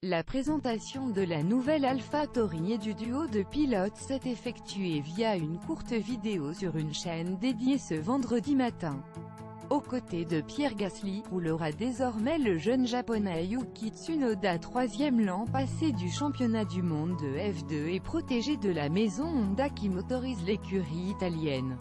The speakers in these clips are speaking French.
La présentation de la nouvelle AlphaTauri et du duo de pilotes s'est effectuée via une courte vidéo sur une chaîne dédiée ce vendredi matin. Aux côtés de Pierre Gasly, roulera désormais le jeune japonais Yuki Tsunoda, troisième l'an passé du championnat du monde de F2 et protégé de la maison Honda qui motorise l'écurie italienne.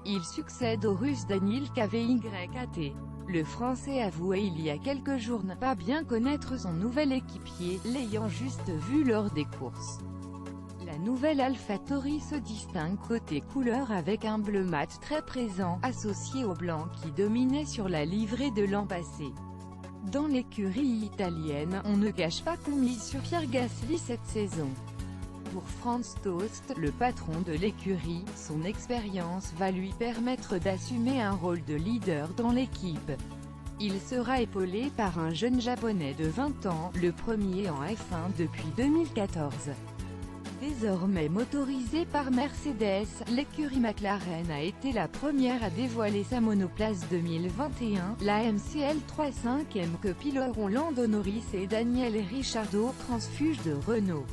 Il succède au russe Daniil Kvyat. Le Français avouait il y a quelques jours ne pas bien connaître son nouvel équipier, l'ayant juste vu lors des courses. La nouvelle AlphaTauri se distingue côté couleur avec un bleu mat très présent, associé au blanc qui dominait sur la livrée de l'an passé. Dans l'écurie italienne, on ne cache pas qu'on mise sur Pierre Gasly cette saison. Pour Franz Tost, le patron de l'écurie, son expérience va lui permettre d'assumer un rôle de leader dans l'équipe. Il sera épaulé par un jeune japonais de 20 ans, le premier en F1 depuis 2014. Désormais motorisé par Mercedes, l'écurie McLaren a été la première à dévoiler sa monoplace 2021, la MCL 3.5M que piloteront Lando Norris et Daniel Ricciardo, transfuge de Renault.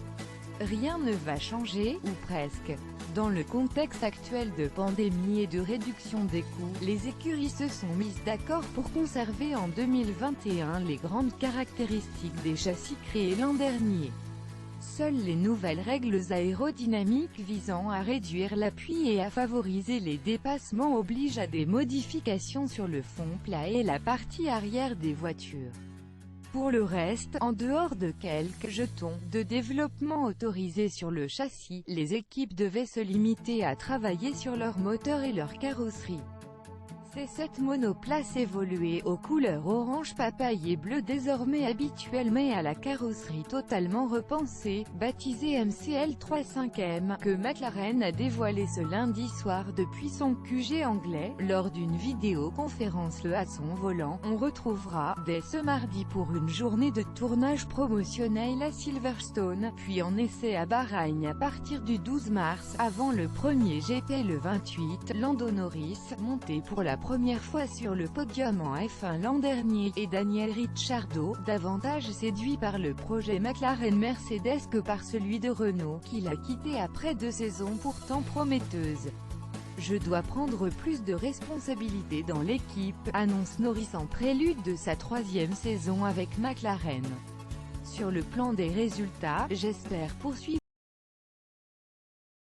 Rien ne va changer, ou presque. Dans le contexte actuel de pandémie et de réduction des coûts, les écuries se sont mises d'accord pour conserver en 2021 les grandes caractéristiques des châssis créés l'an dernier. Seules les nouvelles règles aérodynamiques visant à réduire l'appui et à favoriser les dépassements obligent à des modifications sur le fond plat et la partie arrière des voitures. Pour le reste, en dehors de quelques jetons de développement autorisés sur le châssis, les équipes devaient se limiter à travailler sur leur moteur et leur carrosserie. C'est cette monoplace évoluée aux couleurs orange papaye et bleu désormais habituelle mais à la carrosserie totalement repensée, baptisée MCL 3.5M, que McLaren a dévoilé ce lundi soir depuis son QG anglais. Lors d'une vidéoconférence à son volant, on retrouvera, dès ce mardi pour une journée de tournage promotionnel à Silverstone, puis en essai à Bahreïn à partir du 12 mars, avant le premier GP le 28, Lando Norris, monté pour la première fois sur le podium en F1 l'an dernier, et Daniel Ricciardo, davantage séduit par le projet McLaren-Mercedes que par celui de Renault, qu'il a quitté après 2 saisons pourtant prometteuses. Je dois prendre plus de responsabilités dans l'équipe, annonce Norris en prélude de sa 3e saison avec McLaren. Sur le plan des résultats, j'espère poursuivre